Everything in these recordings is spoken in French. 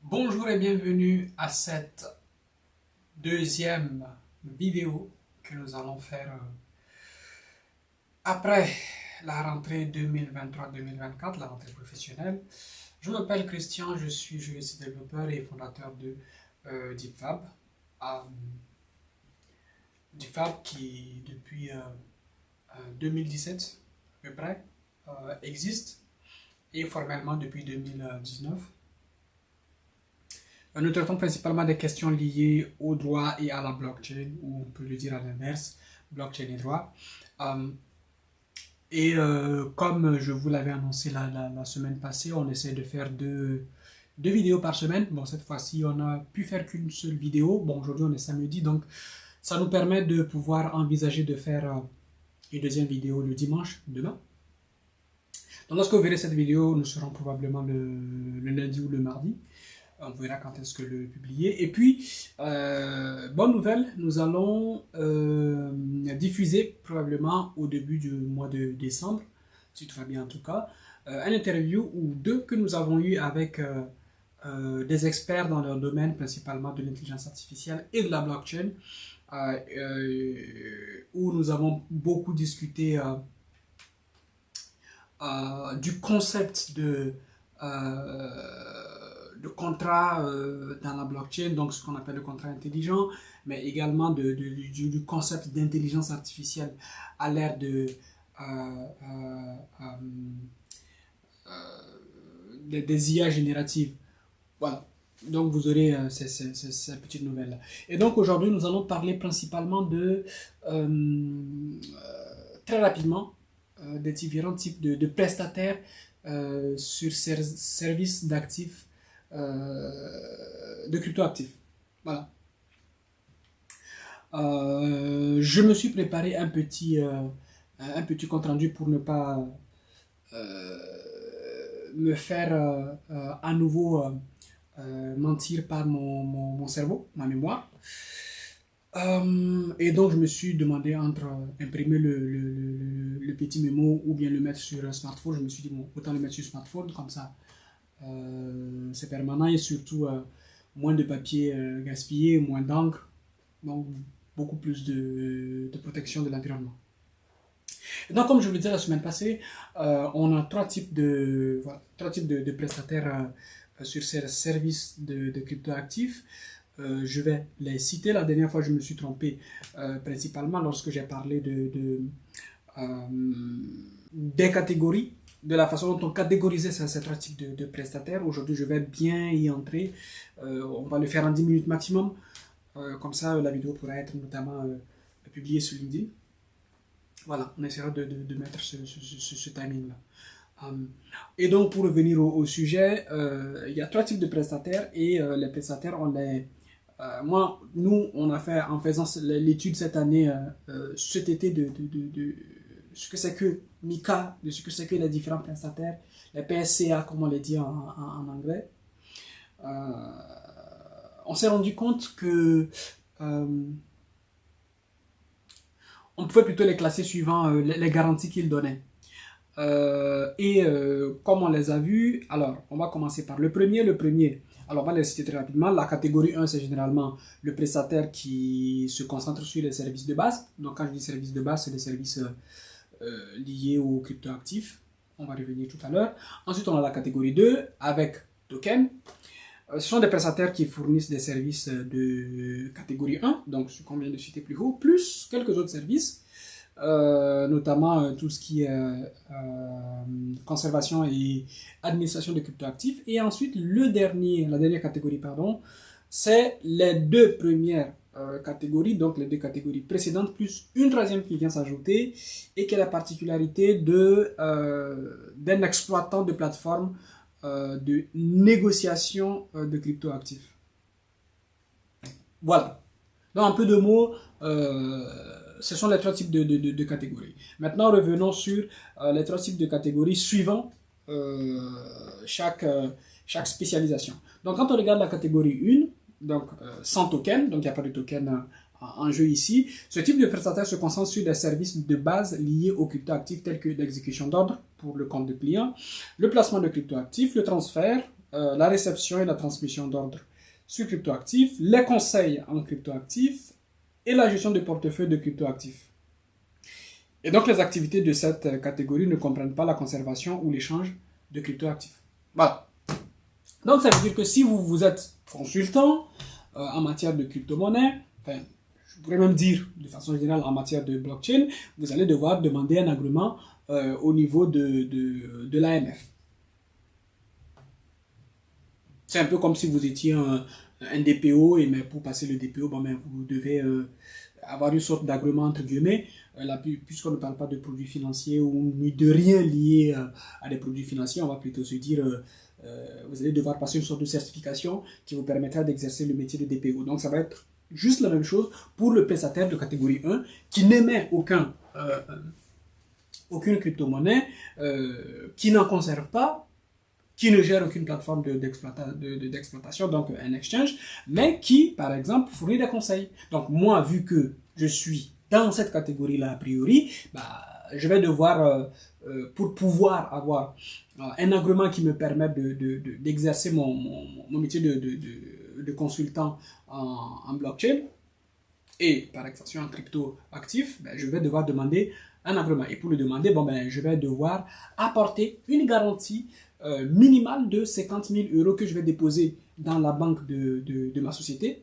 Bonjour et bienvenue à cette deuxième vidéo que nous allons faire après la rentrée 2023-2024, la rentrée professionnelle. Je m'appelle Christian, je suis juriste développeur et fondateur de DeepFab. DeepFab qui depuis 2017 à peu près existe et formellement depuis 2019. Nous traitons principalement des questions liées au droit et à la blockchain, ou on peut le dire à l'inverse, blockchain et droit. Comme je vous l'avais annoncé la semaine passée, on essaie de faire deux vidéos par semaine. Bon, cette fois-ci, on a pu faire qu'une seule vidéo. Bon, aujourd'hui, on est samedi, donc ça nous permet de pouvoir envisager de faire une deuxième vidéo le dimanche, demain. Donc, lorsque vous verrez cette vidéo, nous serons probablement le lundi ou le mardi. On verra quand est-ce que le publier. Et puis, bonne nouvelle, nous allons diffuser probablement au début du mois de décembre, si tout va bien en tout cas, un interview ou deux que nous avons eu avec des experts dans leur domaine, principalement de l'intelligence artificielle et de la blockchain, où nous avons beaucoup discuté du concept de contrat dans la blockchain, donc ce qu'on appelle le contrat intelligent, mais également du concept d'intelligence artificielle à l'ère des IA génératives. Voilà. Donc vous aurez ces petites nouvelles-là. Et donc aujourd'hui, nous allons parler principalement très rapidement, des différents types de prestataires sur ces services d'actifs de cryptoactifs. Voilà. Je me suis préparé un petit compte rendu pour ne pas me faire à nouveau mentir par mon cerveau, ma mémoire. Et donc je me suis demandé entre imprimer le petit mémo ou bien le mettre sur un smartphone. Je me suis dit bon, autant le mettre sur smartphone, comme ça c'est permanent et surtout moins de papier gaspillé, moins d'encre, donc beaucoup plus de protection de l'environnement. Donc comme je vous le disais la semaine passée, on a trois types de prestataires sur ces services de cryptoactifs. Je vais les citer. La dernière fois je me suis trompé principalement lorsque j'ai parlé des catégories, de la façon dont on catégorisait ces trois types de prestataires. Aujourd'hui, je vais bien y entrer. On va le faire en 10 minutes maximum. Comme ça, la vidéo pourra être notamment publiée sur LinkedIn. Voilà, on essaiera de mettre ce timing-là. Et donc, pour revenir au sujet, il y a trois types de prestataires et les prestataires, nous, on a fait, en faisant l'étude cette année, cet été de ce que c'est que MICA, de ce que c'est que les différents prestataires, les PSCA comme on les dit en anglais, on s'est rendu compte que on pouvait plutôt les classer suivant les garanties qu'ils donnaient. Comme on les a vus, alors on va commencer par le premier. Alors on va les citer très rapidement. La catégorie 1, c'est généralement le prestataire qui se concentre sur les services de base. Donc quand je dis services de base, c'est les services liés aux cryptoactifs. On va revenir tout à l'heure. Ensuite, on a la catégorie 2 avec token. Ce sont des prestataires qui fournissent des services de catégorie 1, donc ce qu'on vient de citer plus haut, plus quelques autres services, notamment tout ce qui est conservation et administration de cryptoactifs. Et ensuite, la dernière catégorie, c'est les deux premières catégories, donc les deux catégories précédentes, plus une troisième qui vient s'ajouter, et qui a la particularité d'un exploitant de plateforme de négociation de cryptoactifs. Voilà. Donc, en peu de mots, ce sont les trois types de catégories. Maintenant, revenons sur les trois types de catégories suivant chaque spécialisation. Donc, quand on regarde la catégorie 1, donc sans token, donc il n'y a pas de token en jeu ici, ce type de prestataire se concentre sur des services de base liés aux cryptoactifs tels que l'exécution d'ordre pour le compte de client, le placement de cryptoactifs, le transfert la réception et la transmission d'ordre sur cryptoactifs, les conseils en cryptoactifs et la gestion de portefeuille de cryptoactifs. Et donc les activités de cette catégorie ne comprennent pas la conservation ou l'échange de cryptoactifs. Voilà. Donc ça veut dire que si vous êtes consultant en matière de crypto-monnaie, enfin, je pourrais même dire de façon générale en matière de blockchain, vous allez devoir demander un agrément au niveau de l'AMF. C'est un peu comme si vous étiez un DPO, et mais pour passer le DPO, bon, ben, vous devez avoir une sorte d'agrément entre guillemets, puisqu'on ne parle pas de produits financiers ou ni de rien lié à des produits financiers, on va plutôt se dire vous allez devoir passer une sorte de certification qui vous permettra d'exercer le métier de DPO. Donc ça va être juste la même chose pour le prestataire de catégorie 1 qui n'émet aucune crypto-monnaie, qui n'en conserve pas, qui ne gère aucune plateforme d'exploitation, donc un exchange, mais qui, par exemple, fournit des conseils. Donc moi, vu que je suis dans cette catégorie-là a priori, bah, je vais devoir, pour pouvoir avoir un agrément qui me permet d'exercer mon métier de consultant en blockchain et par extension en crypto actif, ben, je vais devoir demander un agrément. Et pour le demander, bon, ben, je vais devoir apporter une garantie minimale de 50 000 € que je vais déposer dans la banque de ma société.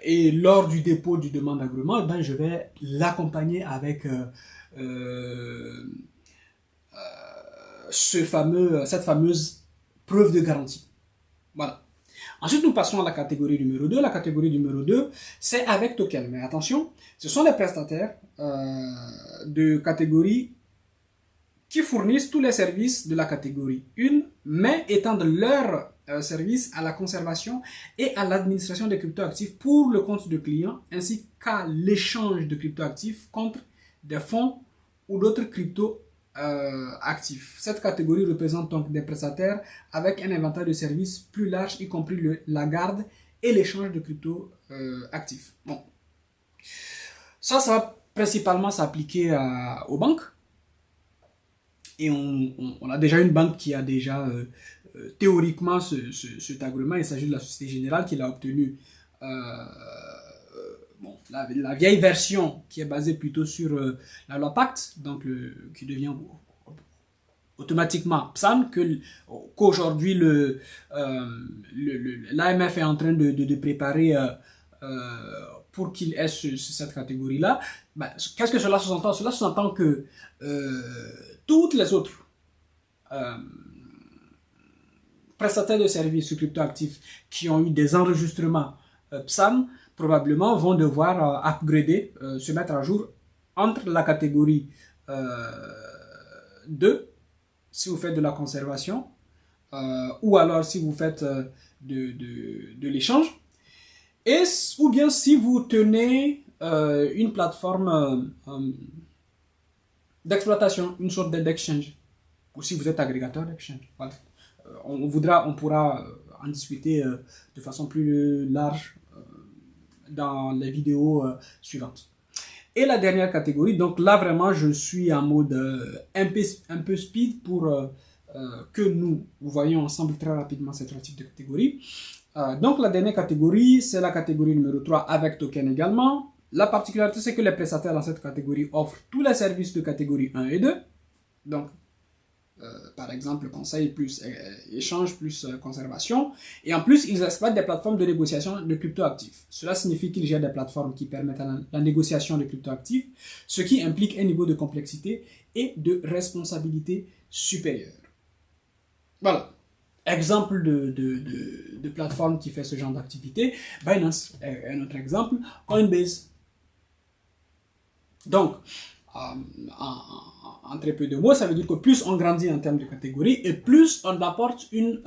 Et lors du dépôt du demande d'agrément, ben, je vais l'accompagner avec cette fameuse preuve de garantie. Voilà. Ensuite, nous passons à la catégorie numéro 2. La catégorie numéro 2, c'est avec token. Mais attention, ce sont les prestataires de catégorie qui fournissent tous les services de la catégorie 1, mais étendent leur service à la conservation et à l'administration des cryptoactifs pour le compte de clients, ainsi qu'à l'échange de cryptoactifs contre des fonds ou d'autres cryptoactifs. Cette catégorie représente donc des prestataires avec un inventaire de services plus large, y compris la garde et l'échange de cryptoactifs. Bon. Ça va principalement s'appliquer aux banques. Et on a déjà une banque qui a déjà théoriquement cet agrément. Il s'agit de la Société Générale qui l'a obtenu. Bon, la vieille version qui est basée plutôt sur la loi Pacte, donc qui devient automatiquement PSAN, qu'aujourd'hui l'AMF est en train de préparer pour qu'il ait cette catégorie-là. Ben, qu'est-ce que cela sous-entend? Cela sous-entend que toutes les autres prestataires de services sur cryptoactifs qui ont eu des enregistrements PSAN probablement vont devoir upgrader, se mettre à jour entre la catégorie 2 si vous faites de la conservation ou alors si vous faites de l'échange, ou bien si vous tenez une plateforme d'exploitation, une sorte d'exchange, ou si vous êtes agrégateur d'exchange. Voilà. On pourra en discuter de façon plus large dans les vidéos suivantes. Et la dernière catégorie, donc là vraiment je suis en mode un peu speed pour que nous voyons ensemble très rapidement cette type de catégorie. Donc la dernière catégorie, c'est la catégorie numéro 3 avec token également. La particularité, c'est que les prestataires dans cette catégorie offrent tous les services de catégorie 1 et 2. Donc, par exemple, conseil plus échange plus conservation. Et en plus, ils exploitent des plateformes de négociation de cryptoactifs. Cela signifie qu'ils gèrent des plateformes qui permettent la négociation de cryptoactifs, ce qui implique un niveau de complexité et de responsabilité supérieur. Voilà. Exemple de plateforme qui fait ce genre d'activité, Binance. Un autre exemple, Coinbase. Donc, en très peu de mots, ça veut dire que plus on grandit en termes de catégorie et plus on apporte une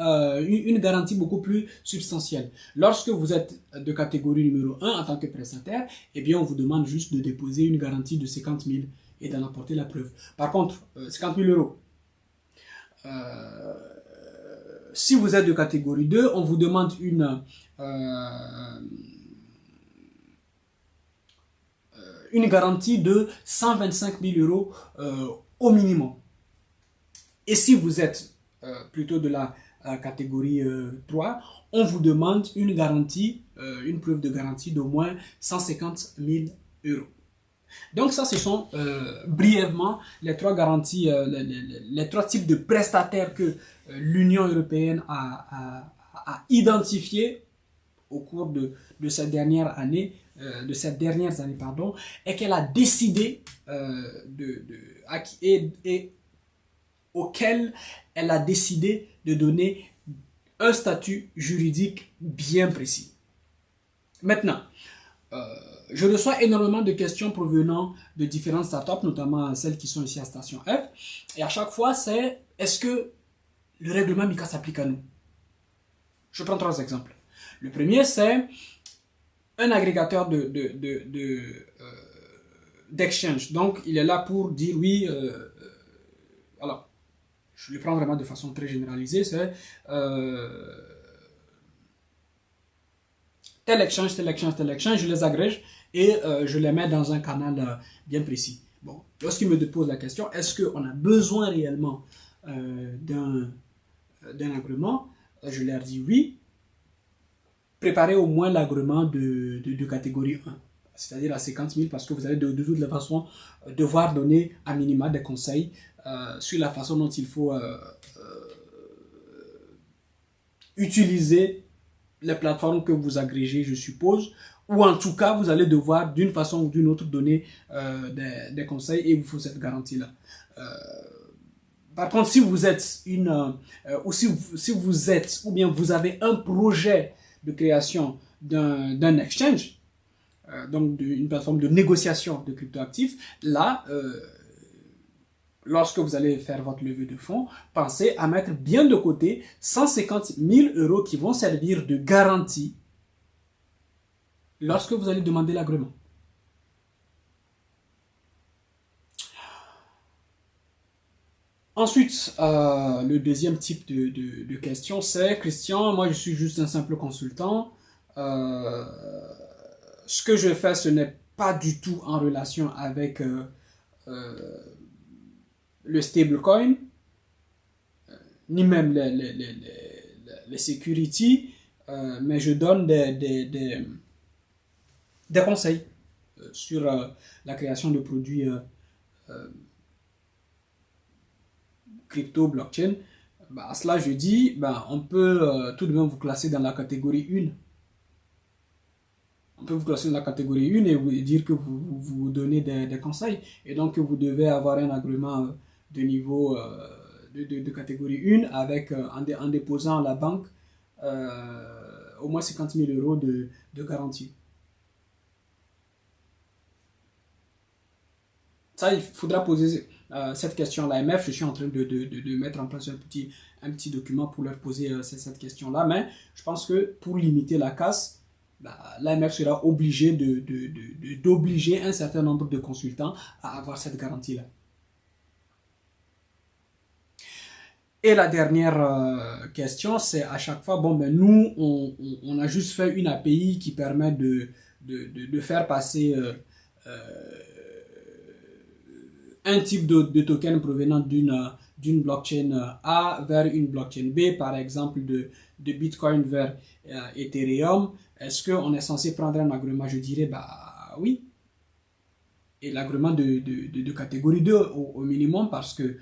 garantie beaucoup plus substantielle. Lorsque vous êtes de catégorie numéro 1 en tant que prestataire, eh bien on vous demande juste de déposer une garantie de 50 000 et d'en apporter la preuve. Par contre, 50 000 €. Si vous êtes de catégorie 2, on vous demande une garantie de 125 000 € au minimum. Et si vous êtes plutôt de la catégorie 3, on vous demande une garantie, une preuve de garantie d'au moins 150 000 euros. Donc ça, ce sont brièvement les trois garanties, les trois types de prestataires que l'Union européenne a identifiés au cours de cette dernière année, pardon, et qu'elle a décidé et auquel elle a décidé de donner un statut juridique bien précis. Maintenant, je reçois énormément de questions provenant de différentes startups, notamment celles qui sont ici à Station F. Et à chaque fois, c'est est-ce que le règlement MiCA s'applique à nous? Je prends trois exemples. Le premier, c'est un agrégateur d'exchange. Donc, il est là pour dire oui. Alors, je le prends vraiment de façon très généralisée. C'est tel exchange, tel exchange, tel exchange. Je les agrège et je les mets dans un canal bien précis. Bon, lorsqu'il me pose la question, est-ce qu'on a besoin réellement d'un agrément? Je leur dis oui. Préparez au moins l'agrément de catégorie 1, c'est-à-dire à 50 000, parce que vous allez de toute façon devoir donner à minima des conseils sur la façon dont il faut utiliser les plateformes que vous agrégez, je suppose, ou en tout cas, vous allez devoir d'une façon ou d'une autre donner des conseils et il vous faut cette garantie-là. Par contre, si vous êtes ou bien vous avez un projet de création d'un exchange, donc une plateforme de négociation de cryptoactifs, là, lorsque vous allez faire votre levée de fonds, pensez à mettre bien de côté 150 000 euros qui vont servir de garantie lorsque vous allez demander l'agrément. Ensuite, le deuxième type de question, c'est Christian, moi je suis juste un simple consultant. Ce que je fais, ce n'est pas du tout en relation avec le stablecoin, ni même les securities, mais je donne des conseils sur la création de produits crypto, blockchain. À cela, je dis, on peut tout de même vous classer dans la catégorie 1. On peut vous classer dans la catégorie 1 et vous dire que vous donnez des conseils. Et donc, vous devez avoir un agrément de niveau de catégorie 1 avec, en déposant à la banque au moins 50 000 euros de garantie. Ça, il faudra poser cette question à l'AMF. Je suis en train de mettre en place un petit document pour leur poser cette question-là. Mais je pense que pour limiter la casse, l'AMF sera obligé d'obliger un certain nombre de consultants à avoir cette garantie-là. Et la dernière question, c'est à chaque fois, nous, on a juste fait une API qui permet de faire passer un type de token provenant d'une blockchain A vers une blockchain B, par exemple de Bitcoin vers Ethereum. Est-ce qu'on est censé prendre un agrément? Je dirais oui. Et l'agrément de catégorie 2 au minimum, parce que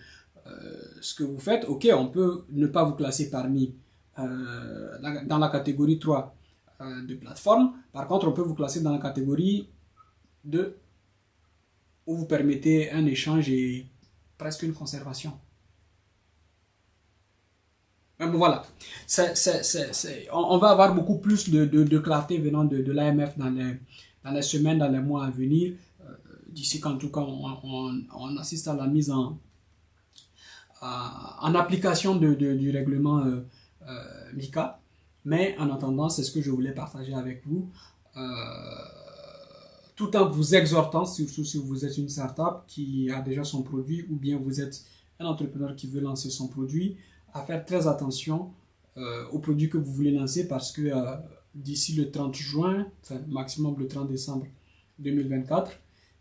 ce que vous faites, ok, on peut ne pas vous classer parmi dans la catégorie 3 de plateforme. Par contre, on peut vous classer dans la catégorie 2 où vous permettez un échange et presque une conservation. Mais bon, voilà, on va avoir beaucoup plus de clarté venant de l'AMF dans les semaines, dans les mois à venir, d'ici qu'en tout cas on assiste à la mise en application du règlement MiCA. Mais en attendant, c'est ce que je voulais partager avec vous. Tout en vous exhortant, surtout si vous êtes une startup qui a déjà son produit ou bien vous êtes un entrepreneur qui veut lancer son produit, à faire très attention aux produits que vous voulez lancer parce que d'ici le 30 juin, enfin maximum le 30 décembre 2024,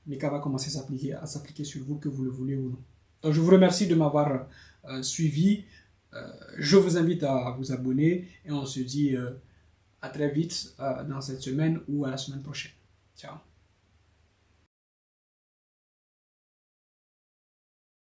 MiCA va commencer à s'appliquer sur vous, que vous le voulez ou non. Donc je vous remercie de m'avoir suivi. Je vous invite à vous abonner et on se dit à très vite dans cette semaine ou à la semaine prochaine. Ciao.